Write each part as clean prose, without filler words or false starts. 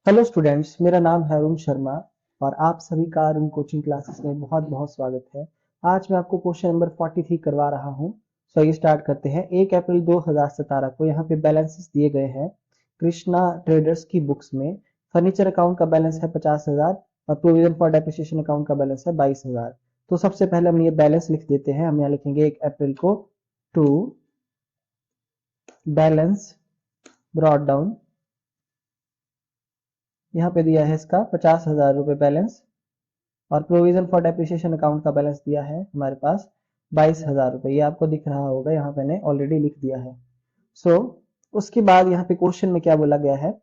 Hello students, मेरा नाम है अरुण शर्मा और आप सभी का अरुण कोचिंग क्लासेस में बहुत बहुत स्वागत है। आज मैं आपको क्वेश्चन नंबर 43 करवा रहा हूं। ये स्टार्ट करते हैं। 1 अप्रैल 2017 को यहाँ पे बैलेंसेस दिए गए हैं कृष्णा ट्रेडर्स की बुक्स में। फर्नीचर अकाउंट का बैलेंस है 50,000 और प्रोविजन फॉर डेप्रिसिएशन अकाउंट का बैलेंस है 22,000। तो सबसे पहले हम ये बैलेंस लिख देते हैं। हम यहाँ लिखेंगे 1 अप्रैल को टू बैलेंस ब्रॉट डाउन। यहाँ पे दिया है इसका 50,000 रुपए बैलेंस और प्रोविजन फॉर डेप्रिसिएशन अकाउंट का बैलेंस दिया है हमारे पास 22,000 रुपए। ये आपको दिख रहा होगा, यहाँ पे मैंने ऑलरेडी लिख दिया है। उसके बाद यहाँ पे क्वेश्चन में क्या बोला गया है।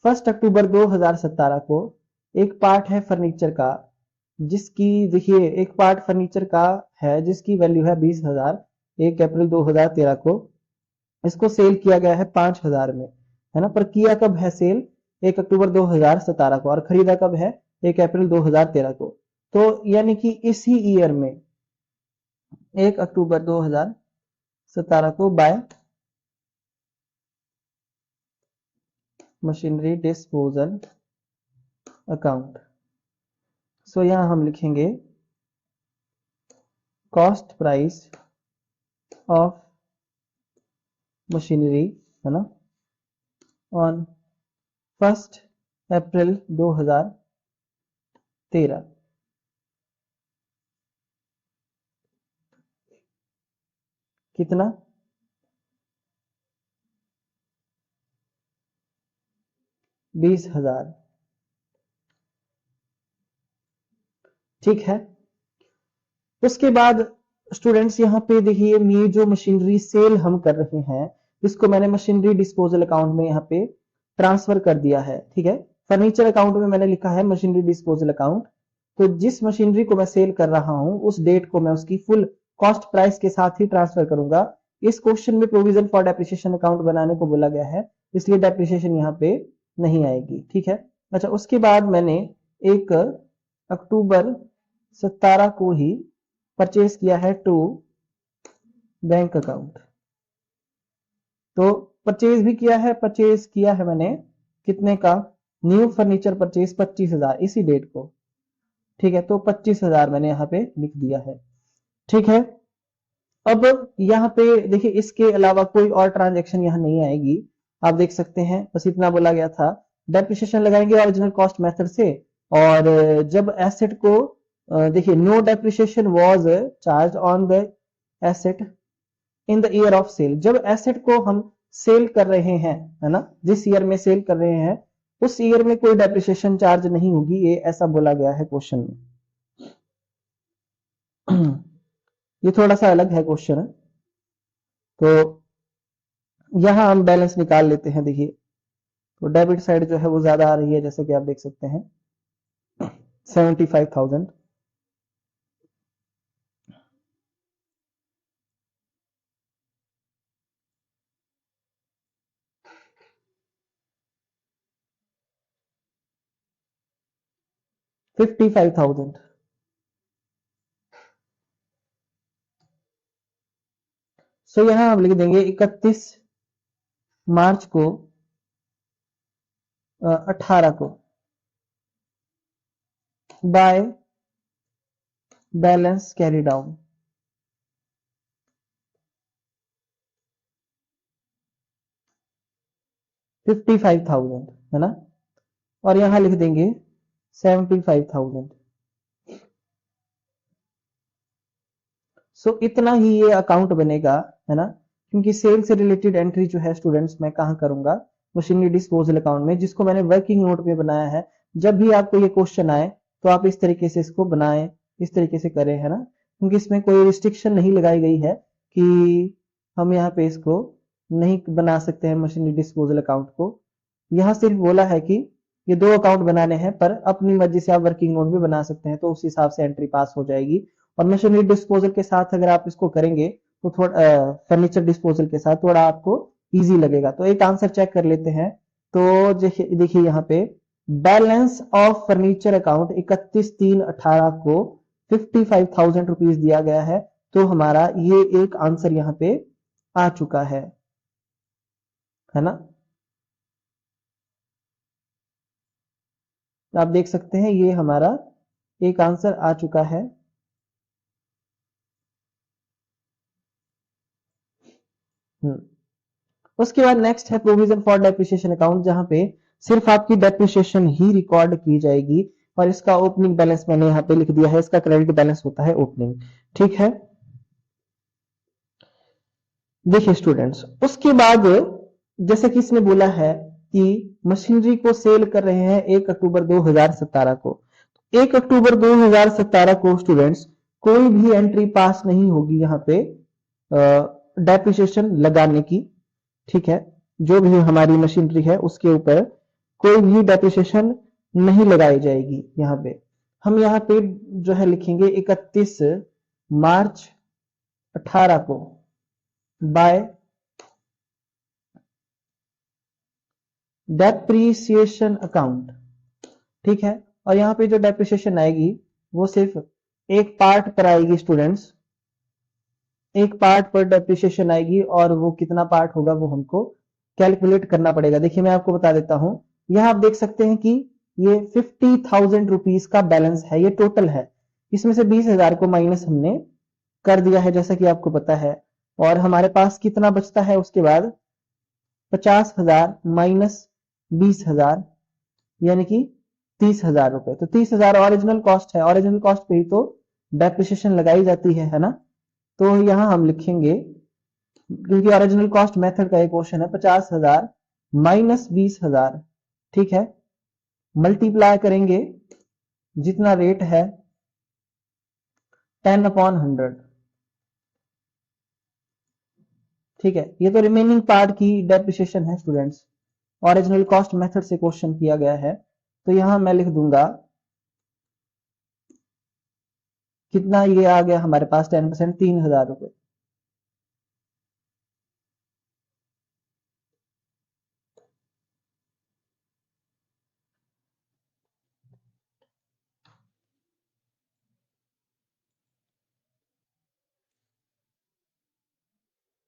1 अक्टूबर 2017 को एक पार्ट है फर्नीचर का जिसकी, देखिए, एक पार्ट फर्नीचर का है जिसकी वैल्यू है 20,000। 1 अप्रैल 2013 को इसको सेल किया गया है 5,000 में, है ना। पर किया कब है सेल? 1 अक्टूबर 2017 को। और खरीदा कब है? 1 अप्रैल 2013 को। तो यानी कि इसी ईयर में 1 अक्टूबर 2017 को बाय मशीनरी डिस्पोजल अकाउंट। यहां हम लिखेंगे कॉस्ट प्राइस ऑफ मशीनरी, है ना, ऑन 1 अप्रैल 2013। कितना? 20,000। ठीक है। उसके बाद स्टूडेंट्स यहाँ पे देखिए, ये जो मशीनरी सेल हम कर रहे हैं इसको मैंने मशीनरी डिस्पोजल अकाउंट में यहाँ पे ट्रांसफर कर दिया है। ठीक है। फर्नीचर अकाउंट में मैंने लिखा है मशीनरी डिस्पोजल अकाउंट। तो जिस मशीनरी को मैं सेल कर रहा हूं उस डेट को मैं उसकी फुल कॉस्ट प्राइस के साथ ही ट्रांसफर करूंगा। इस क्वेश्चन में प्रोविजन फॉर डेप्रिसिएशन अकाउंट बनाने को बोला गया है, इसलिए डेप्रिसिएशन यहाँ पे नहीं आएगी। ठीक है। अच्छा, उसके बाद मैंने 1 अक्टूबर 17 को ही परचेज किया है टू बैंक अकाउंट। तो परचेज भी किया है, परचेज किया है मैंने कितने का? न्यू फर्नीचर परचेज 25,000 इसी डेट को। ठीक है। तो 25,000 मैंने यहाँ पे लिख दिया है। ठीक है। अब यहाँ पे देखिए, इसके अलावा कोई और ट्रांजेक्शन यहाँ नहीं आएगी। आप देख सकते हैं, बस इतना बोला गया था। डेप्रिसिएशन लगाएंगे ओरिजिनल कॉस्ट मेथड से। और जब एसेट को, देखिए, no depreciation was charge on the asset in the year of sale. जब एसेट को हम सेल कर रहे हैं, है ना, जिस ईयर में सेल कर रहे हैं उस ईयर में कोई डेप्रिसिएशन चार्ज नहीं होगी, ये ऐसा बोला गया है क्वेश्चन में। ये थोड़ा सा अलग है क्वेश्चन। तो यहां हम बैलेंस निकाल लेते हैं। देखिए, तो डेबिट साइड जो है वो ज्यादा आ रही है, जैसे कि आप देख सकते हैं 75,000। 55,000। यहां हम लिख देंगे 31 मार्च को, 18 को बाय बैलेंस कैरी डाउन। 55,000, है ना। और यहां लिख देंगे 75,000। इतना ही ये अकाउंट बनेगा, है ना। क्योंकि सेल से रिलेटेड एंट्री जो है स्टूडेंट्स मैं कहां करूंगा? मशीनरी डिस्पोजल अकाउंट में, जिसको मैंने वर्किंग नोट में बनाया है। जब भी आपको ये क्वेश्चन आए तो आप इस तरीके से इसको बनाएं, इस तरीके से करें, है ना। क्योंकि इसमें कोई रिस्ट्रिक्शन नहीं लगाई गई है कि हम यहाँ पे इसको नहीं बना सकते हैं मशीनरी डिस्पोजल अकाउंट को। यहाँ सिर्फ बोला है कि ये दो अकाउंट बनाने हैं, पर अपनी मर्जी से आप वर्किंग नोट भी बना सकते हैं, तो उस हिसाब से एंट्री पास हो जाएगी। और मशीनरी डिस्पोजल के साथ अगर आप इसको करेंगे तो थोड़ा, फर्नीचर डिस्पोजल के साथ थोड़ा आपको इजी लगेगा। तो एक आंसर चेक कर लेते हैं। तो देखिए यहाँ पे बैलेंस ऑफ फर्नीचर अकाउंट 31/3/18 को 55,000 रुपीज दिया गया है। तो हमारा ये एक आंसर यहाँ पे आ चुका है, ना। आप देख सकते हैं ये हमारा एक आंसर आ चुका है। उसके बाद नेक्स्ट है प्रोविजन फॉर डेप्रिसिएशन अकाउंट, जहां पे सिर्फ आपकी डेप्रिसिएशन ही रिकॉर्ड की जाएगी और इसका ओपनिंग बैलेंस मैंने यहाँ पे लिख दिया है, इसका क्रेडिट बैलेंस होता है ओपनिंग। ठीक है, देखिए स्टूडेंट्स, उसके बाद जैसे कि इसने बोला है कि मशीनरी को सेल कर रहे हैं 1 अक्टूबर 2017 को। 1 अक्टूबर 2017 को स्टूडेंट्स कोई भी एंट्री पास नहीं होगी यहाँ पे डेप्रिसिएशन लगाने की। ठीक है, जो भी हमारी मशीनरी है उसके ऊपर कोई भी डेप्रिसिएशन नहीं लगाई जाएगी। यहाँ पे हम यहाँ पे जो है लिखेंगे 31 मार्च 18 को बाय डेप्रिसिएशन अकाउंट। ठीक है, और यहाँ पे जो डेप्रिसिएशन आएगी वो सिर्फ एक पार्ट पर आएगी स्टूडेंट्स, एक पार्ट पर डेप्रिसिएशन आएगी और वो कितना पार्ट होगा वो हमको कैलकुलेट करना पड़ेगा। देखिए मैं आपको बता देता हूं, यहां आप देख सकते हैं कि ये 50,000 रुपीज का बैलेंस है, ये टोटल है। इसमें से 20,000 को माइनस हमने कर दिया है जैसा कि आपको पता है, और हमारे पास कितना बचता है उसके बाद 50,000 माइनस 20,000 यानी कि 30,000 रुपए। तो 30,000 ओरिजिनल कॉस्ट है, ओरिजिनल कॉस्ट पे ही तो डेप्रिसिएशन लगाई जाती है ना। तो यहां हम लिखेंगे, क्योंकि ओरिजिनल कॉस्ट मेथड का एक क्वेश्चन है, 50,000 माइनस 20,000। ठीक है, मल्टीप्लाई करेंगे जितना रेट है 10/100। ठीक है, ये तो रिमेनिंग पार्ट की डेप्रिसिएशन है स्टूडेंट्स, ओरिजिनल कॉस्ट मेथड से क्वेश्चन किया गया है। तो यहां मैं लिख दूंगा कितना ये आ गया हमारे पास 10%, 3,000 रुपए।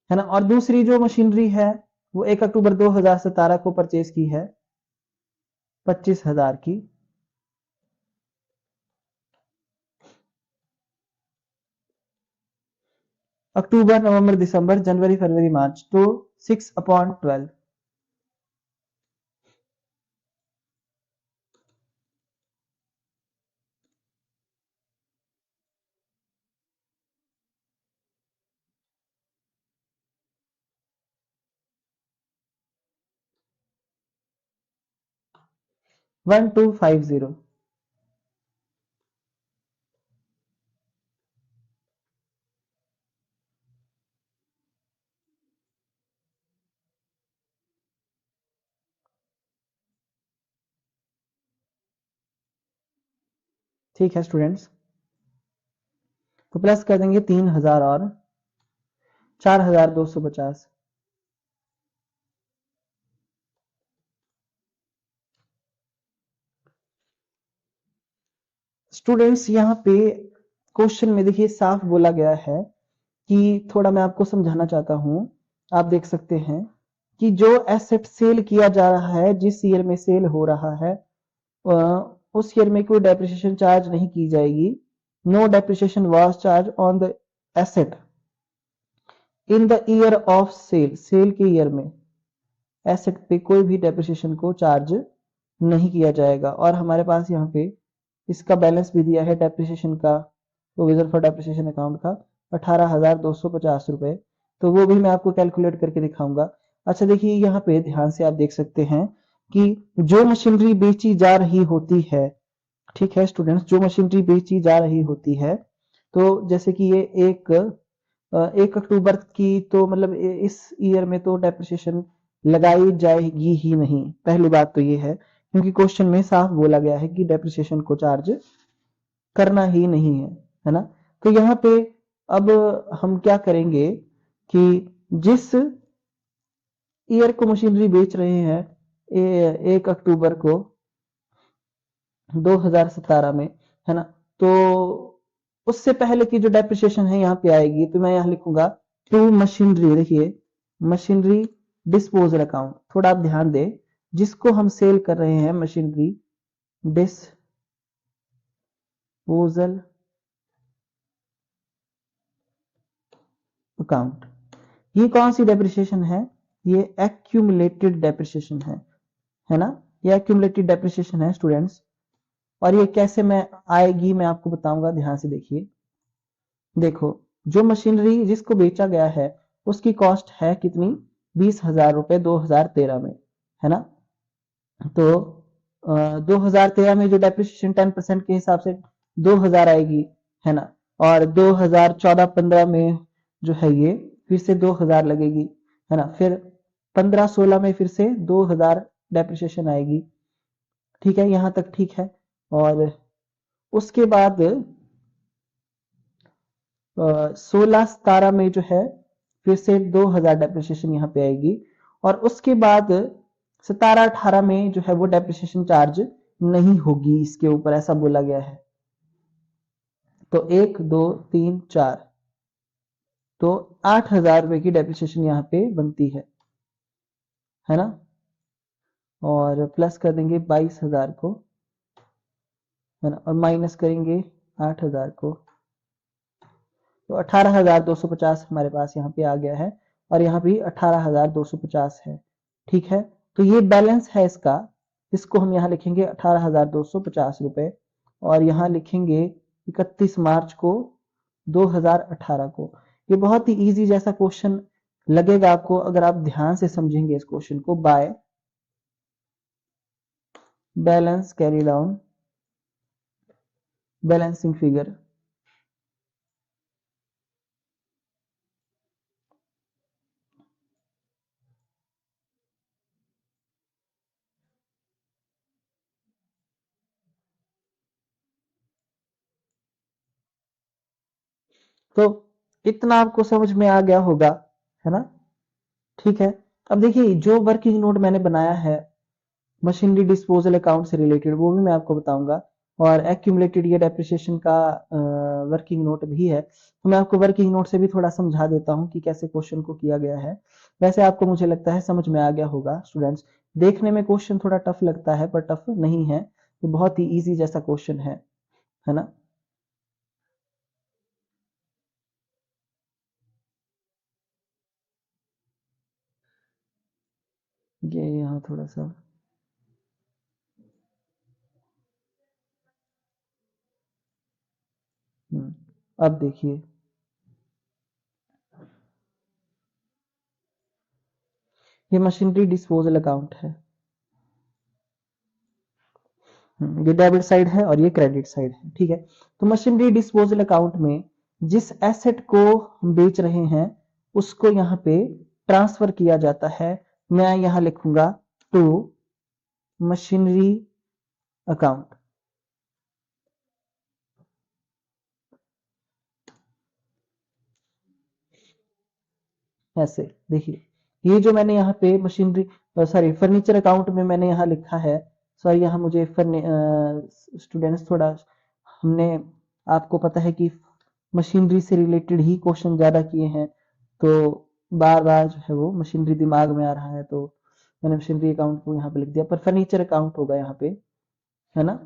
है ना। और दूसरी जो मशीनरी है वो 1 अक्टूबर 2017 को परचेज की है 25,000 की। अक्टूबर, नवंबर, दिसंबर, जनवरी, फरवरी, मार्च, तो 6/12। One two five zero. ठीक है स्टूडेंट्स, तो प्लस कर देंगे 3,000 और 4,250। स्टूडेंट्स यहाँ पे क्वेश्चन में देखिए साफ बोला गया है कि, थोड़ा मैं आपको समझाना चाहता हूं। आप देख सकते हैं कि जो एसेट सेल किया जा रहा है, जिस ईयर में सेल हो रहा है उस ईयर में कोई डेप्रिसिएशन चार्ज नहीं की जाएगी। No depreciation was charge on the asset in the year of sale. Sale के ईयर में एसेट पे कोई भी डेप्रिसिएशन को चार्ज नहीं किया जाएगा। और हमारे पास यहाँ पे इसका बैलेंस भी दिया है डेप्रिसिएशन का, प्रोविजन फॉर डेप्रिसिएशन अकाउंट का 18,250 रुपए। तो वो भी मैं आपको कैलकुलेट करके दिखाऊंगा। अच्छा देखिए यहाँ पे ध्यान से आप देख सकते हैं कि जो मशीनरी बेची जा रही होती है, ठीक है स्टूडेंट्स, जो मशीनरी बेची जा रही होती है, तो जैसे कि ये 1 अक्टूबर की, तो मतलब इस ईयर में तो डेप्रिसिएशन लगाई जाएगी ही नहीं। पहली बात तो ये है, क्योंकि क्वेश्चन में साफ बोला गया है कि डेप्रिसिएशन को चार्ज करना ही नहीं है ना। तो यहाँ पे अब हम क्या करेंगे कि जिस ईयर को मशीनरी बेच रहे हैं 1 अक्टूबर को 2017 में, है ना, तो उससे पहले की जो डेप्रिसिएशन है यहाँ पे आएगी। तो मैं यहाँ लिखूंगा टू मशीनरी। देखिए मशीनरी डिस्पोजल अकाउंट, थोड़ा आप ध्यान दें, जिसको हम सेल कर रहे हैं मशीनरी डिस्पोजल अकाउंट। ये कौन सी डेप्रिसिएशन है? ये एक्यूमुलेटेड डेप्रिसिएशन है ना? ये एक्यूमुलेटेड डेप्रिसिएशन है स्टूडेंट्स। और ये कैसे मैं आएगी मैं आपको बताऊंगा, ध्यान से देखिए। देखो, जो मशीनरी जिसको बेचा गया है उसकी कॉस्ट है कितनी? 20,000 रुपए 2013 में, है ना? तो 2013 में जो डेप्रिसिएशन 10% के हिसाब से 2000 आएगी, है ना? और 2014-15 में जो है ये फिर से 2000 लगेगी, है ना? फिर 15-16 में फिर से 2000 डेप्रिसिएशन आएगी। ठीक है, यहां तक ठीक है। और उसके बाद 16-17 में जो है फिर से 2000 डेप्रिसिएशन यहाँ पे आएगी। और उसके बाद 17-18 में जो है वो डेप्रिसिएशन चार्ज नहीं होगी इसके ऊपर, ऐसा बोला गया है। तो 1 2 3 4, तो 8,000 रुपए की डेप्रिसिएशन यहाँ पे बनती है ना? और प्लस कर देंगे 22,000 को, है ना? और माइनस करेंगे 8,000 को, तो 18,250 हमारे पास यहाँ पे आ गया है। और यहाँ भी 18,250 है। ठीक है, तो ये बैलेंस है इसका। इसको हम यहाँ लिखेंगे 18,250 रुपए, और यहाँ लिखेंगे 31 मार्च को 2018 को। ये बहुत ही इजी जैसा क्वेश्चन लगेगा आपको अगर आप ध्यान से समझेंगे इस क्वेश्चन को। By balance carry down balancing figure. तो इतना आपको समझ में आ गया होगा, है ना? ठीक है, अब देखिए जो वर्किंग नोट मैंने बनाया है मशीनरी डिस्पोजल अकाउंट से रिलेटेड, वो भी मैं आपको बताऊंगा। और एक्यूमुलेटेड ये डेप्रिसिएशन का वर्किंग नोट भी है, तो मैं आपको वर्किंग नोट से भी थोड़ा समझा देता हूं कि कैसे क्वेश्चन को किया गया है। वैसे आपको मुझे लगता है समझ में आ गया होगा स्टूडेंट्स। देखने में क्वेश्चन थोड़ा टफ लगता है पर टफ नहीं है, ये बहुत ही इजी जैसा क्वेश्चन है ना? ये यहाँ थोड़ा सा अब देखिए, ये मशीनरी डिस्पोजल अकाउंट है। ये डेबिट साइड है और ये क्रेडिट साइड है। ठीक है, तो मशीनरी डिस्पोजल अकाउंट में जिस एसेट को हम बेच रहे हैं उसको यहाँ पे ट्रांसफर किया जाता है। मैं यहाँ लिखूंगा टू मशीनरी अकाउंट। ऐसे देखिए, ये जो मैंने यहाँ पे मशीनरी सॉरी फर्नीचर अकाउंट में मैंने यहाँ लिखा है। सॉरी, यहाँ मुझे स्टूडेंट्स थोड़ा, हमने आपको पता है कि मशीनरी से रिलेटेड ही क्वेश्चन ज्यादा किए हैं, तो बार बार जो है वो मशीनरी दिमाग में आ रहा है, तो मैंने मशीनरी अकाउंट को यहाँ पे लिख दिया, पर फर्नीचर अकाउंट होगा यहाँ पे, है ना?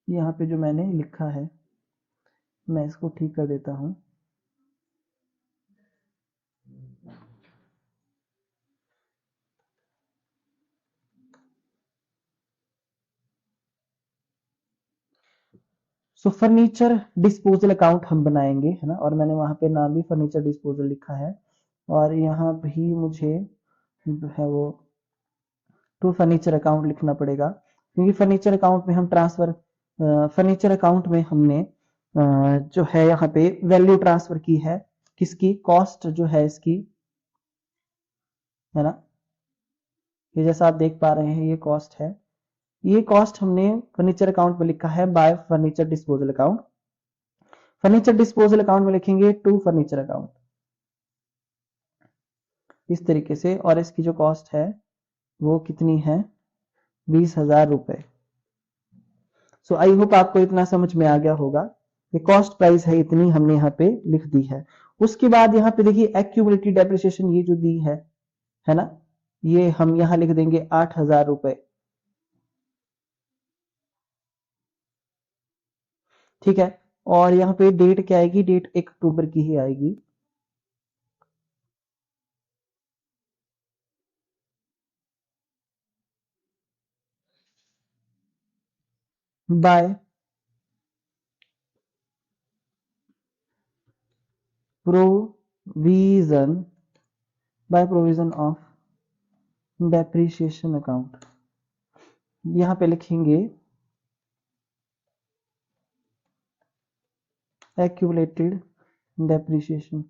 यहाँ पे जो मैंने लिखा है मैं इसको ठीक कर देता हूँ। सो फर्नीचर डिस्पोजल अकाउंट हम बनाएंगे, है ना? और मैंने वहां पे नाम भी फर्नीचर डिस्पोजल लिखा है। और यहाँ भी मुझे जो है वो टू फर्नीचर अकाउंट लिखना पड़ेगा, क्योंकि फर्नीचर अकाउंट में हम ट्रांसफर फर्नीचर अकाउंट में हमने जो है यहाँ पे वैल्यू ट्रांसफर की है। किसकी? कॉस्ट जो है इसकी, है ना? ये जैसा आप देख पा रहे हैं ये कॉस्ट है। ये कॉस्ट हमने फर्नीचर अकाउंट में लिखा है bye furniture disposal account. Furniture disposal account में लिखेंगे टू फर्नीचर अकाउंट, इस तरीके से। और इसकी जो कॉस्ट है वो कितनी है? 20,000 रुपए। सो आई होप आपको इतना समझ में आ गया होगा। ये कॉस्ट प्राइस है, इतनी हमने यहाँ पे लिख दी है। उसके बाद यहाँ पे देखिए एक्यूमुलेटेड डेप्रिसिएशन ये जो दी है ना, ये हम यहाँ लिख देंगे 8,000 रुपए। ठीक है, और यहाँ पे डेट क्या आएगी, डेट 1 अक्टूबर की ही आएगी। By provision, by provision of depreciation account, यहाँ पे लिखेंगे एक्यूमुलेटेड डेप्रिसिएशन।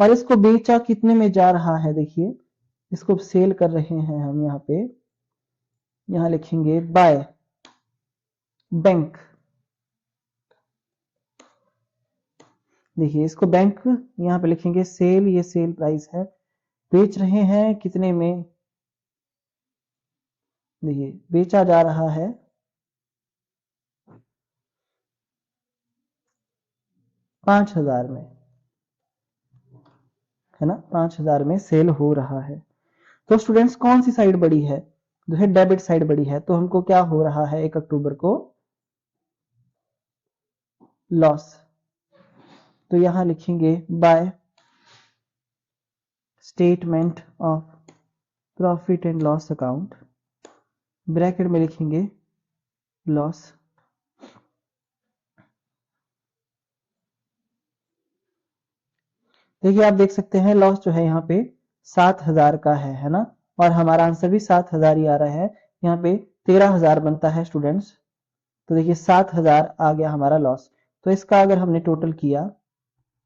और इसको बेचा कितने में जा रहा है, देखिए इसको सेल कर रहे हैं हम यहाँ पे, यहाँ लिखेंगे बाय बैंक। देखिए इसको बैंक यहाँ पे लिखेंगे सेल, ये सेल प्राइस है, बेच रहे हैं कितने में, देखिए बेचा जा रहा है 5,000 में, है ना, 5,000 में सेल हो रहा है। तो स्टूडेंट्स कौन सी साइड बड़ी है, जो है डेबिट साइड बड़ी है, तो हमको क्या हो रहा है 1 अक्टूबर को लॉस। तो यहां लिखेंगे by statement of profit and loss account, bracket में लिखेंगे लॉस। देखिए आप देख सकते हैं लॉस जो है यहाँ पे 7,000 का है ना, और हमारा आंसर भी 7,000 ही आ रहा है। यहाँ पे 13,000 बनता है स्टूडेंट्स, तो देखिए 7,000 आ गया हमारा लॉस। तो इसका अगर हमने टोटल किया,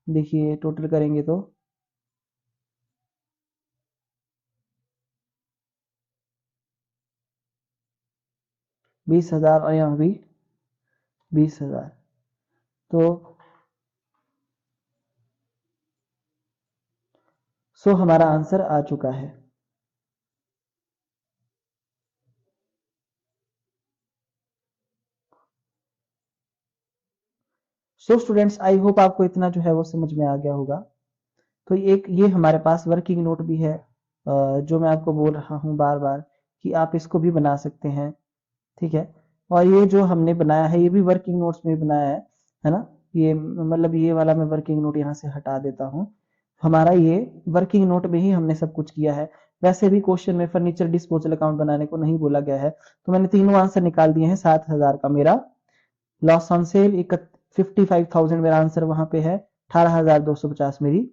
देखिए टोटल करेंगे तो 20,000 और यहाँ भी 20,000, तो सो हमारा आंसर आ चुका है। सो स्टूडेंट्स आई होप आपको इतना जो है वो समझ में आ गया होगा। तो एक ये हमारे पास वर्किंग नोट भी है, जो मैं आपको बोल रहा हूँ बार बार कि आप इसको भी बना सकते हैं। ठीक है, और ये जो हमने बनाया है ये भी वर्किंग नोट्स में बनाया है ना, ये मतलब ये वाला मैं वर्किंग नोट यहाँ से हटा देता हूँ। हमारा ये वर्किंग नोट में ही हमने सब कुछ किया है। वैसे भी क्वेश्चन में फर्नीचर डिस्पोजल अकाउंट बनाने को नहीं बोला गया है, तो मैंने तीनों आंसर निकाल दिए हैं। 7,000 का मेरा लॉस ऑन सेल, 55,000 मेरा आंसर वहां पे है, 18,250 मेरी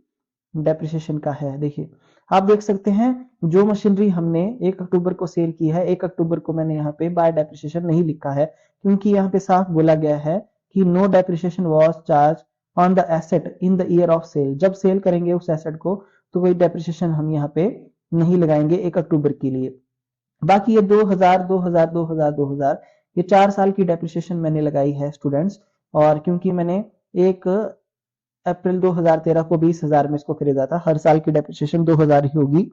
डेप्रिसिएशन का है। देखिए आप देख सकते हैं जो मशीनरी हमने 1 अक्टूबर को सेल की है, 1 अक्टूबर को मैंने यहाँ पे बाय डेप्रिसिएशन नहीं लिखा है, क्योंकि यहाँ पे साफ बोला गया है कि no depreciation was charge on the asset in the year of sale. जब सेल करेंगे उस एसेट को तो कोई डेप्रिसिएशन हम यहाँ पे नहीं लगाएंगे 1 अक्टूबर के लिए। बाकी ये 2000 2000 2000 2000 ये 4 साल की डेप्रिसिएशन मैंने लगाई है स्टूडेंट्स। और क्योंकि मैंने 1 अप्रैल 2013 को 20,000 में इसको खरीदा था, हर साल की डेप्रिसिएशन 2000 ही होगी,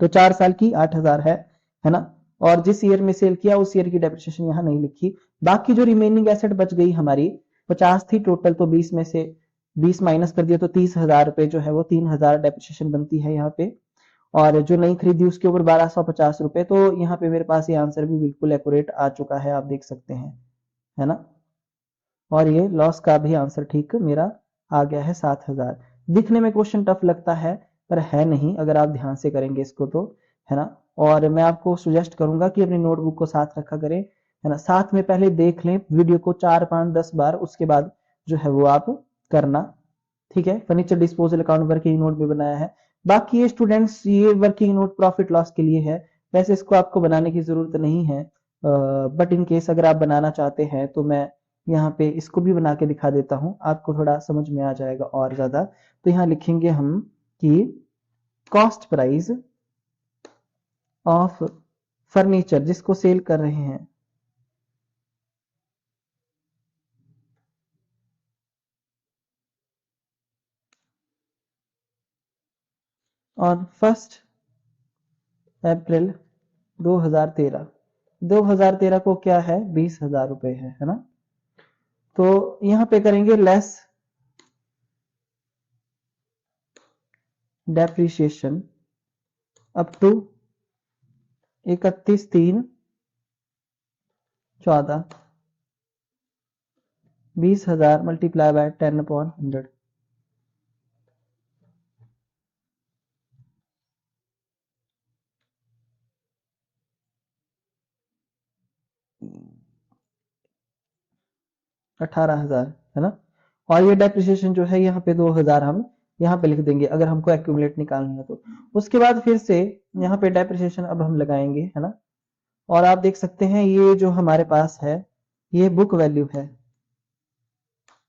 तो 4 साल की 8,000 है ना। और जिस ईयर में सेल किया उस ईयर की डेप्रिसिएशन यहाँ नहीं लिखी। बाकी जो रिमेनिंग एसेट बच गई हमारी 50 थी टोटल, तो 20 में से 20 माइनस कर दिया तो 30,000 रुपए जो है वो 3,000 डेप्रिसिएशन बनती है यहाँ पे। और जो नहीं खरीदी उसके ऊपर 1,250 रुपए। तो यहाँ पे मेरे पास ये आंसर भी बिल्कुल एक्यूरेट आ चुका है, आप देख सकते हैं, है ना। और ये लॉस का भी आंसर ठीक मेरा आ गया है 7,000। दिखने में क्वेश्चन टफ लगता है पर है नहीं, अगर आप ध्यान से करेंगे इसको तो, है ना। और मैं आपको सुजेस्ट करूंगा कि अपनी नोटबुक को साथ रखा करें, है ना, साथ में पहले देख लें वीडियो को 4 5 10 बार, उसके बाद जो है वो आप करना। ठीक है, furniture disposal account working note भी बनाया है। बाकी ये स्टूडेंट्स ये वर्किंग नोट प्रॉफिट लॉस के लिए है, वैसे इसको आपको बनाने की जरूरत नहीं है, बट इन केस अगर आप बनाना चाहते हैं तो मैं यहाँ पे इसको भी बना के दिखा देता हूँ, आपको थोड़ा समझ में आ जाएगा और ज्यादा। तो यहाँ लिखेंगे हम कि कॉस्ट प्राइस ऑफ फर्नीचर जिसको सेल कर रहे हैं ऑन 1 April अप्रैल 2013, 2013 को क्या है, 20,000 रुपए है ना। तो यहां पे करेंगे less depreciation up to 31/3/14, 20,000 multiply by 10/100। अठारह हजार है ना। और ये डेप्रिसिएशन जो है यहाँ पे 2,000 हम यहाँ पे लिख देंगे अगर हमको एक्यूमुलेट निकालनी है तो। उसके बाद फिर से यहाँ पे डेप्रिसिएशन अब हम लगाएंगे है ना। और आप देख सकते हैं ये जो हमारे पास है ये बुक वैल्यू है,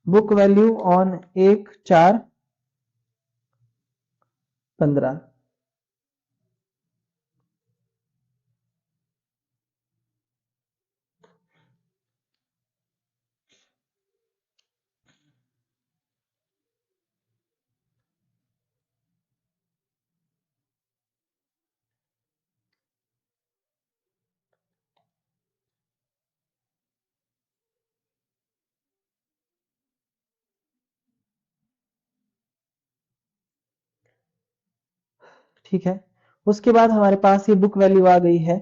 बुक वैल्यू ऑन 1/4/15। ठीक है। उसके बाद हमारे पास ये बुक वैल्यू आ गई है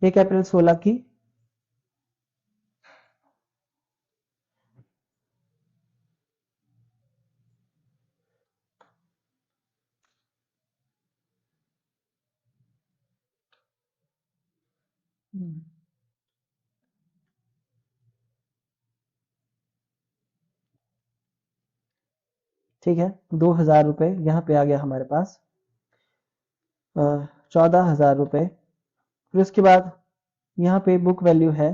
1 अप्रैल 2016 की। ठीक है, 2,000 रुपए यहाँ पे आ गया हमारे पास, 14,000 रुपए। फिर उसके बाद यहाँ पे बुक वैल्यू है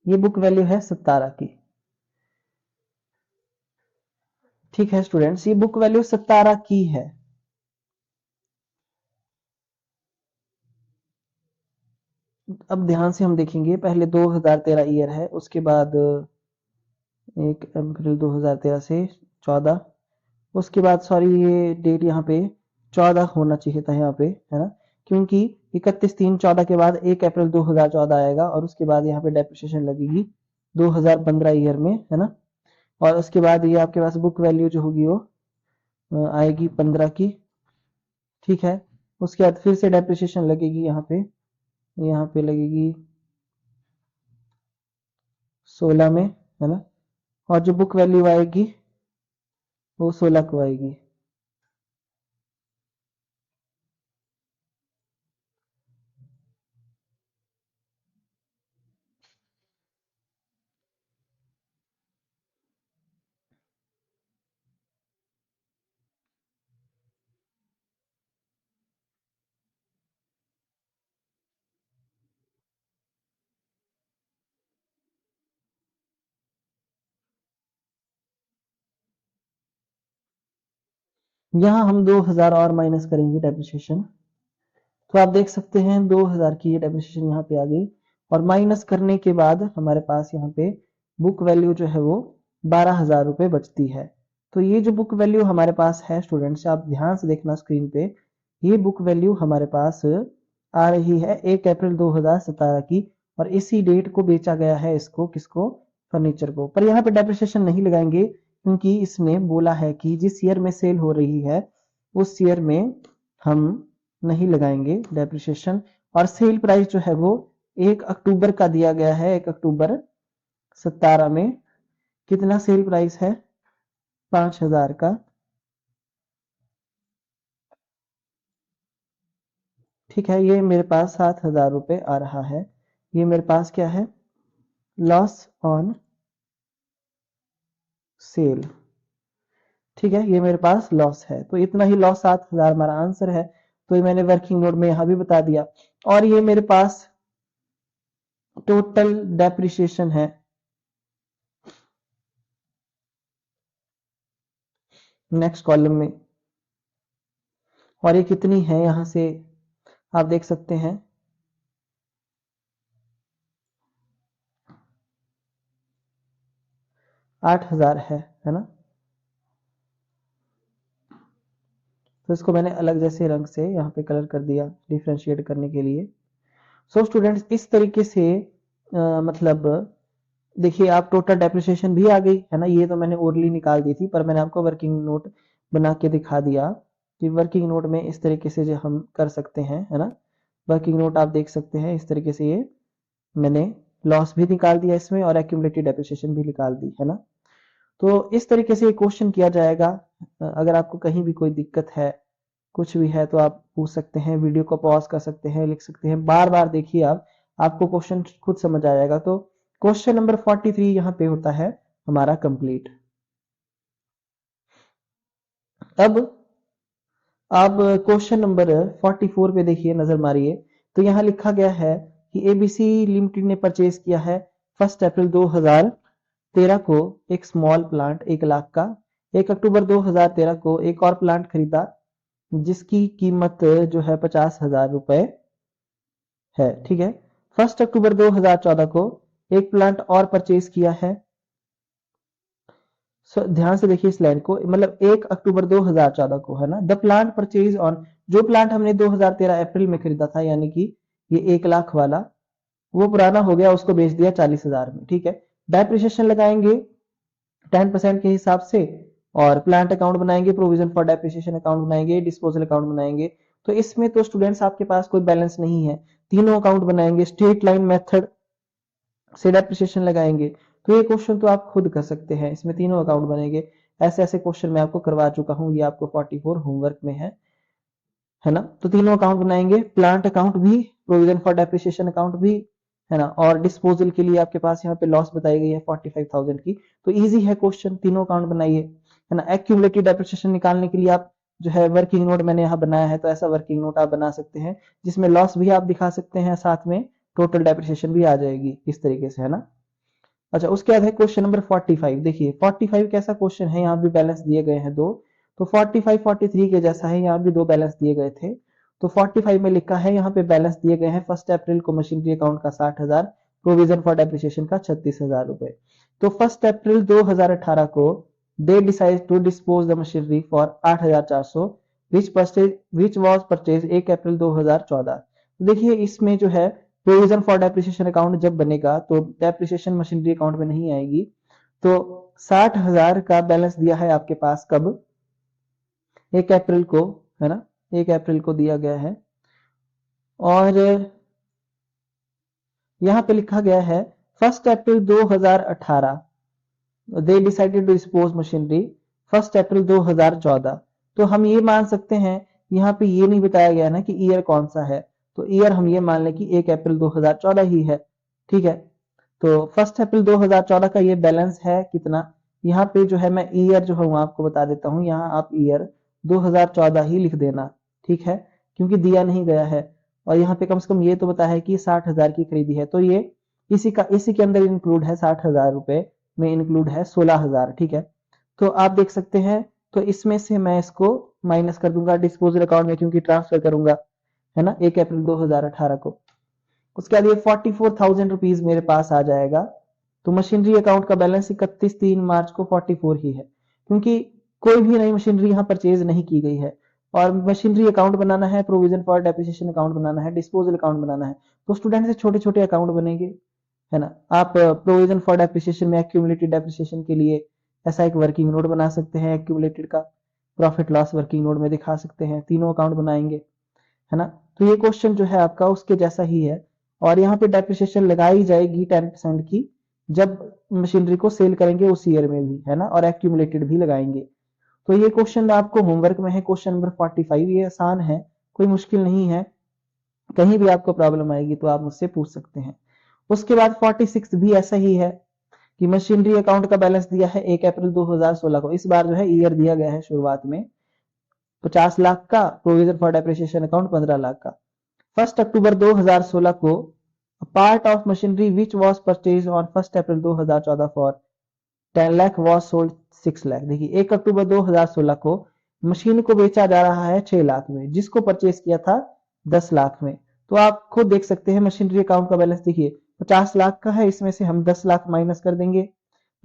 ये बुक वैल्यू है 17 की। ठीक है स्टूडेंट्स, ये बुक वैल्यू 17 की है। अब ध्यान से हम देखेंगे, पहले 2013 ईयर है, उसके बाद 1 अप्रैल 2013 से 14, उसके बाद सॉरी ये डेट यहाँ पे 14 होना चाहिए था यहाँ पे है ना, क्योंकि 31/3/14 के बाद 1 अप्रैल 2014 आएगा और उसके बाद यहाँ पे डेप्रिसिएशन लगेगी 2015 ईयर में है ना। और उसके बाद ये आपके पास बुक वैल्यू जो होगी वो आएगी 15 की। ठीक है, उसके बाद फिर से डेप्रिसिएशन लगेगी यहाँ पे लगेगी 16 में है ना। और जो बुक वैल्यू आएगी वो 16 को आएगी। यहाँ हम 2,000 और माइनस करेंगे डेप्रिसिएशन, तो आप देख सकते हैं 2,000 की ये डेप्रिसिएशन यहाँ पे आ गई। और माइनस करने के बाद हमारे पास यहाँ पे बुक वैल्यू जो है वो 12,000 रुपए बचती है। तो ये जो बुक वैल्यू हमारे पास है स्टूडेंट्स, आप ध्यान से देखना स्क्रीन पे, ये बुक वैल्यू हमारे पास आ रही है 1 अप्रैल 2017 की। और इसी डेट को बेचा गया है इसको, किसको, फर्नीचर को। पर यहाँ पे डेप्रिसिएशन नहीं लगाएंगे क्योंकि इसने बोला है कि जिस ईयर में सेल हो रही है उस ईयर में हम नहीं लगाएंगे डेप्रिसिएशन। और सेल प्राइस जो है वो 1 अक्टूबर का दिया गया है, 1 अक्टूबर 2017 में कितना सेल प्राइस है, 5,000 का। ठीक है, ये मेरे पास 7,000 रुपए आ रहा है। ये मेरे पास क्या है, लॉस ऑन सेल। ठीक है, ये मेरे पास लॉस है, तो इतना ही लॉस 7,000 हमारा आंसर है। तो ये मैंने वर्किंग नोट में यहां भी बता दिया। और ये मेरे पास टोटल डेप्रिसिएशन है नेक्स्ट कॉलम में। और ये कितनी है यहां से आप देख सकते हैं, 8,000 है ना। तो इसको मैंने अलग जैसे रंग से यहाँ पे कलर कर दिया डिफ्रेंशिएट करने के लिए। सो स्टूडेंट्स इस तरीके से मतलब देखिए आप टोटल डेप्रिसिएशन भी आ गई है ना, ये तो मैंने ओरली निकाल दी थी, पर मैंने आपको वर्किंग नोट बना के दिखा दिया कि वर्किंग नोट में इस तरीके से जो हम कर सकते हैं, है ना। वर्किंग नोट आप देख सकते हैं इस तरीके से, ये मैंने लॉस भी निकाल दिया इसमें और एक्यूमुलेटेड डेप्रिसिएशन भी निकाल दी, है ना। तो इस तरीके से क्वेश्चन किया जाएगा। अगर आपको कहीं भी कोई दिक्कत है, कुछ भी है, तो आप पूछ सकते हैं, वीडियो को पॉज कर सकते हैं, लिख सकते हैं, बार बार देखिए आप, आपको क्वेश्चन खुद समझ आ जाएगा। तो क्वेश्चन नंबर 43 यहाँ पे होता है हमारा कंप्लीट। अब आप क्वेश्चन नंबर 44 पे देखिए, नजर मारिए। तो यहाँ लिखा गया है कि एबीसी लिमिटेड ने परचेज किया है 1 अप्रैल 2013 को एक स्मॉल प्लांट 1 लाख का। 1 अक्टूबर 2013 को एक और प्लांट खरीदा जिसकी कीमत जो है 50,000 रुपए है, ठीक है। 1 अक्टूबर 2014 को एक प्लांट और परचेज किया है। ध्यान से देखिए इस लाइन को, मतलब 1 अक्टूबर 2014 को, है ना। द प्लांट परचेज ऑन, जो प्लांट हमने 2013 अप्रैल में खरीदा था, यानी कि ये 1 लाख वाला, वो पुराना हो गया, उसको बेच दिया 40,000 में, ठीक है। डेप्रिसिएशन लगाएंगे 10% के हिसाब से, और प्लांट अकाउंट बनाएंगे, प्रोविजन फॉर डेप्रिसिएशन अकाउंट बनाएंगे, डिस्पोजल अकाउंट बनाएंगे। तो इसमें तो स्टूडेंट्स आपके पास कोई बैलेंस नहीं है, तीनों अकाउंट बनाएंगे, स्ट्रेट लाइन मेथड से डेप्रिसिएशन लगाएंगे। तो ये क्वेश्चन तो आप खुद कर सकते हैं, इसमें तीनों अकाउंट बनेंगे। ऐसे ऐसे क्वेश्चन मैं आपको करवा चुका हूं, ये आपको 44 होमवर्क में है ना। तो तीनों अकाउंट बनाएंगे, प्लांट अकाउंट भी, प्रोविजन फॉर डेप्रिसिएशन अकाउंट भी, है ना, और डिस्पोजल के लिए आपके पास यहाँ पे लॉस बताई गई है 45,000 की। तो इजी है क्वेश्चन, तीनों अकाउंट बनाइए, है ना। एक्यूमुलेटेड डेप्रिसिएशन निकालने के लिए आप जो है वर्किंग नोट मैंने यहाँ बनाया है, तो ऐसा वर्किंग नोट आप बना सकते हैं जिसमें लॉस भी आप दिखा सकते हैं, साथ में टोटल डेप्रिसिएशन भी आ जाएगी इस तरीके से, है ना। अच्छा, उसके बाद है क्वेश्चन नंबर 45। देखिए 45 कैसा क्वेश्चन है, यहाँ भी बैलेंस दिए गए हैं दो। तो 45 43 के जैसा है, यहाँ भी दो बैलेंस दिए गए थे। तो 45 में लिखा है, यहाँ पे बैलेंस दिए गए हैं 1 अप्रैल को मशीनरी अकाउंट का 60,000, प्रोविजन फॉर डेप्रिसिएशन का 36,000 रुपए। तो 1 अप्रैल 2018 को they decide to dispose the machinery for 8,400 which was purchase 1 April 2014। देखिए इसमें जो है प्रोविजन फॉर डेप्रिसिएशन अकाउंट जब बनेगा तो डेप्रिसिएशन मशीनरी अकाउंट में नहीं आएगी। तो 60,000 का बैलेंस दिया है आपके पास कब, 1 अप्रैल को, है ना, 1 अप्रैल को दिया गया है। और यहां पे लिखा गया है 1 April 2018 they decided to dispose machinery 1 April 2014। तो हम ये मान सकते हैं, यहाँ पे ये नहीं बताया गया ना कि ईयर कौन सा है, तो ईयर हम ये मान लें कि 1 अप्रैल 2014 ही है, ठीक है। तो 1 अप्रैल 2014 का ये बैलेंस है कितना, यहाँ पे जो है मैं ईयर जो है आपको बता देता हूँ, यहाँ आप ईयर 2014 ही लिख देना, ठीक है, क्योंकि दिया नहीं गया है। और यहाँ पे कम से कम ये तो बताया है कि 60,000 की खरीदी है, तो ये इसी के अंदर इंक्लूड है, 60,000 रुपए में इंक्लूड है 16,000, ठीक है। तो आप देख सकते हैं, तो इसमें से मैं इसको माइनस कर दूंगा डिस्पोजल अकाउंट में, क्योंकि ट्रांसफर करूंगा, है ना, 1 अप्रैल 2018 को। उसके बाद ये 44,000 रुपीज मेरे पास आ जाएगा। तो मशीनरी अकाउंट का बैलेंस 31/3 को 44 ही है, क्योंकि कोई भी नई मशीनरी यहाँ परचेज नहीं की गई है। और मशीनरी अकाउंट बनाना है, प्रोविजन फॉर डेप्रिसिएशन अकाउंट बनाना है, डिस्पोजल अकाउंट बनाना है, तो स्टूडेंट से छोटे छोटे अकाउंट बनेंगे, है ना। आप प्रोविजन फॉर डेप्रिसिएशन में एक्यूमुलेटेड डेप्रिसिएशन के लिए ऐसा एक वर्किंग नोट बना सकते हैं, एक्यूमुलेटेड का प्रॉफिट लॉस वर्किंग नोट में दिखा सकते हैं, तीनों अकाउंट बनाएंगे, है ना। तो ये क्वेश्चन जो है आपका उसके जैसा ही है। और यहाँ पे डेप्रिसिएशन लगाई जाएगी 10% की, जब मशीनरी को सेल करेंगे उस ईयर में भी, है ना, और एक्यूमुलेटेड भी लगाएंगे। तो ये क्वेश्चन आपको होमवर्क में है, क्वेश्चन नंबर 45। ये आसान है, कोई मुश्किल नहीं है, कहीं भी आपको प्रॉब्लम आएगी तो आप मुझसे पूछ सकते हैं। उसके बाद 46 भी ऐसा ही है कि मशीनरी अकाउंट का बैलेंस दिया है 1 अप्रैल 2016 को, इस बार जो है ईयर दिया गया है शुरुआत में 50 लाख का, provision for depreciation account 15 lakh का। 1 अक्टूबर 2016 को part of machinery which was purchase on 1 April 2014 for 10 lakh was sold 6 lakh. देखिए 1 अक्टूबर 2016 को मशीन को बेचा जा रहा है 6 लाख में, जिसको परचेज किया था 10 लाख में। तो आप खुद देख सकते हैं मशीनरी अकाउंट का बैलेंस, देखिए 50 लाख का है, इसमें से हम 10 लाख माइनस कर देंगे,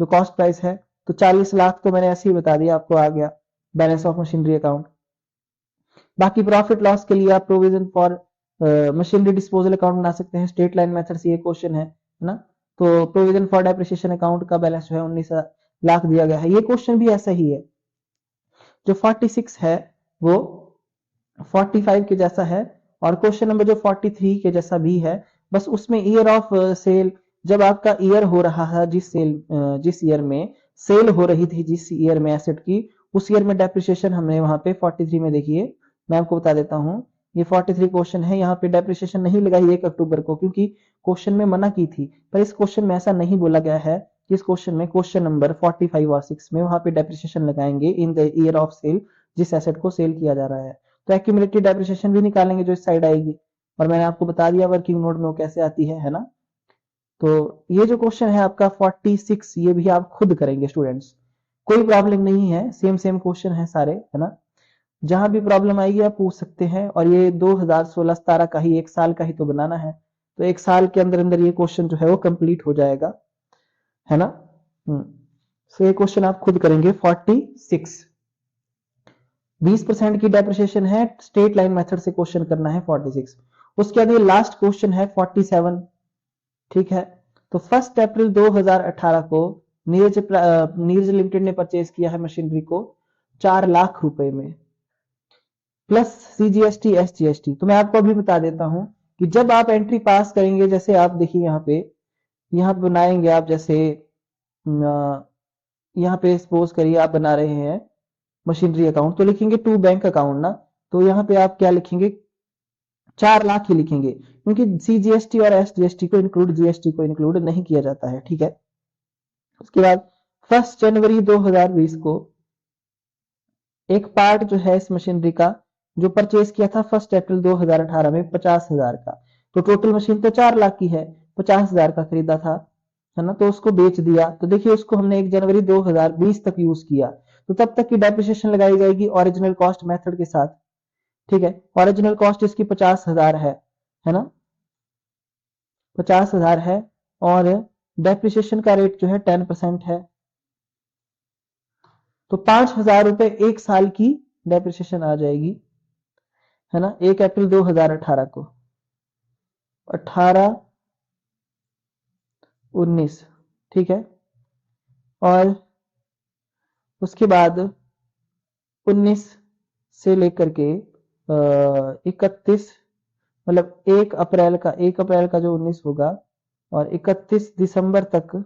जो कॉस्ट प्राइस है। तो 40 लाख तो मैंने ऐसे ही बता दिया आपको, आ गया बैलेंस ऑफ मशीनरी अकाउंट। बाकी प्रॉफिट लॉस के लिए आप provision for machinery disposal account बना सकते हैं, स्ट्रेट लाइन मेथड से ये क्वेश्चन है ना। तो प्रोविजन फॉर डेप्रिसिएशन अकाउंट का बैलेंस जो है 19 लाख दिया गया है। ये क्वेश्चन भी ऐसा ही है, जो 46 है वो 45 के जैसा है, और क्वेश्चन नंबर जो 43 के जैसा भी है, बस उसमें ईयर ऑफ सेल, जब आपका ईयर हो रहा है जिस ईयर में सेल हो रही थी, जिस ईयर में एसेट की, उस ईयर में डेप्रिसिएशन हमने वहां पे 43 में, देखिए मैं आपको बता देता हूं, ये 43 क्वेश्चन है, यहाँ पे डेप्रिसिएशन नहीं लगाई 1 अक्टूबर को, क्योंकि क्वेश्चन में मना की थी। पर इस क्वेश्चन में ऐसा नहीं बोला गया है। इस क्वेश्चन में क्वेश्चन नंबर 45 और 6 में वहां पे डेप्रिसिएशन लगाएंगे in the year of sale, जिस एसेट को सेल किया जा रहा है। तो एक्यूमुलेटेड डेप्रिसिएशन भी निकालेंगे जो इस साइड आएगी, और मैंने आपको बता दिया वर्किंग नोट में वो कैसे आती है ना। तो ये जो क्वेश्चन है आपका 46, ये भी आप खुद करेंगे स्टूडेंट्स, कोई प्रॉब्लम नहीं है, सेम सेम क्वेश्चन है सारे, है ना। जहां भी प्रॉब्लम आएगी आप पूछ सकते हैं। और ये 2016-17 का ही, 1 साल का ही तो बनाना है, तो 1 साल के अंदर अंदर ये क्वेश्चन जो है वो कंप्लीट हो जाएगा, है ना। तो ये क्वेश्चन आप खुद करेंगे 46। 20% की डेप्रिसिएशन है, स्ट्रेट लाइन मेथड से क्वेश्चन करना है 46। उसके बाद ये लास्ट क्वेश्चन है 47, ठीक है। तो 1 अप्रैल 2018 को नीरज लिमिटेड ने परचेज किया है मशीनरी को 4 लाख रुपए में, प्लस सीजीएसटी एसजीएसटी। तो मैं आपको अभी बता देता हूं कि जब आप एंट्री पास करेंगे, जैसे आप देखिए यहाँ पे बनाएंगे आप, जैसे यहाँ पे सपोज करिए आप बना रहे हैं मशीनरी अकाउंट, तो लिखेंगे टू बैंक अकाउंट ना। तो यहाँ पे आप क्या लिखेंगे, 4 लाख ही लिखेंगे, क्योंकि सीजीएसटी और एसजीएसटी को इंक्लूड, जीएसटी को इंक्लूड नहीं किया जाता है, ठीक है। उसके बाद 1 जनवरी 2020 को एक पार्ट जो है इस मशीनरी का जो परचेज किया था 1 अप्रैल 2018 में 50,000 का। तो टोटल मशीन तो 4 लाख की है, 50,000 का खरीदा था, है ना। तो उसको बेच दिया, तो देखिए उसको हमने 1 जनवरी 2020 तक यूज किया, तो तब तक की डेप्रिसिएशन लगाई जाएगी ओरिजिनल कॉस्ट मेथड के साथ, ठीक है। ओरिजिनल कॉस्ट इसकी 50,000 है ना, 50,000 है, और डेप्रिसिएशन का रेट जो है 10% है। तो 5,000 रुपए 1 साल की डेप्रिसिएशन आ जाएगी, है ना, 1 अप्रैल 2018 को, 18, 19, ठीक है। और उसके बाद 19 से लेकर के 31, मतलब 1 अप्रैल का जो 19 होगा, और 31 दिसंबर तक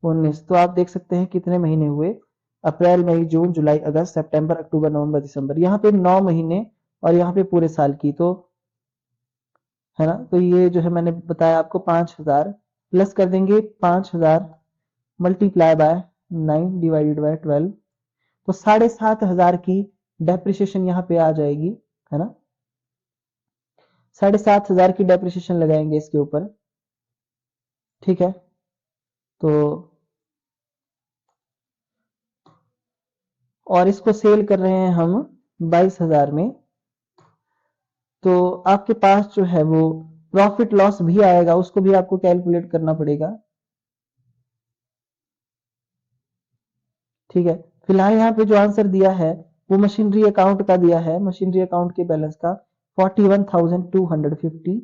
19। तो आप देख सकते हैं कितने महीने हुए, अप्रैल मई जून जुलाई अगस्त सितंबर अक्टूबर नवंबर दिसंबर, यहाँ पे 9 महीने, और यहाँ पे पूरे साल की, तो है ना। तो ये जो है मैंने बताया आपको 5,000 प्लस कर देंगे, 5,000 मल्टीप्लाई बाय 9 डिवाइडेड बाय 12, तो 7,500 की डेप्रिसिएशन यहाँ पे आ जाएगी, है ना। 7,500 की डेप्रिसिएशन लगाएंगे इसके ऊपर, ठीक है। तो और इसको सेल कर रहे हैं हम 22,000 में, तो आपके पास जो है वो प्रॉफिट लॉस भी आएगा, उसको भी आपको कैलकुलेट करना पड़ेगा, ठीक है। फिलहाल यहाँ पे जो आंसर दिया है वो मशीनरी अकाउंट का दिया है, मशीनरी अकाउंट के बैलेंस का 41,250,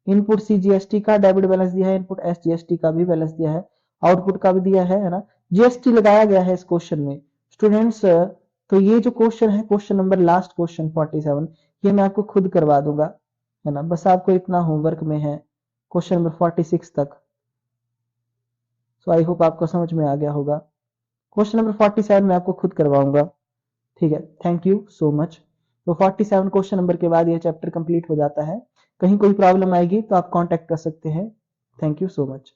इनपुट सीजीएसटी का डेबिट बैलेंस दिया है, इनपुट एसजीएसटी का भी बैलेंस दिया है, आउटपुट का भी दिया है ना। जीएसटी लगाया गया है इस क्वेश्चन में स्टूडेंट्स। तो ये जो क्वेश्चन है, क्वेश्चन नंबर लास्ट क्वेश्चन 47, ये मैं आपको खुद करवा दूंगा, है ना। बस आपको इतना होमवर्क में है क्वेश्चन नंबर 46 तक। सो आई होप आपको समझ में आ गया होगा। क्वेश्चन नंबर 47 मैं आपको खुद करवाऊंगा, ठीक है। Thank you so much. तो 47 क्वेश्चन नंबर के बाद यह चैप्टर कंप्लीट हो जाता है। कहीं कोई प्रॉब्लम आएगी तो आप कांटेक्ट कर सकते हैं। Thank you so much.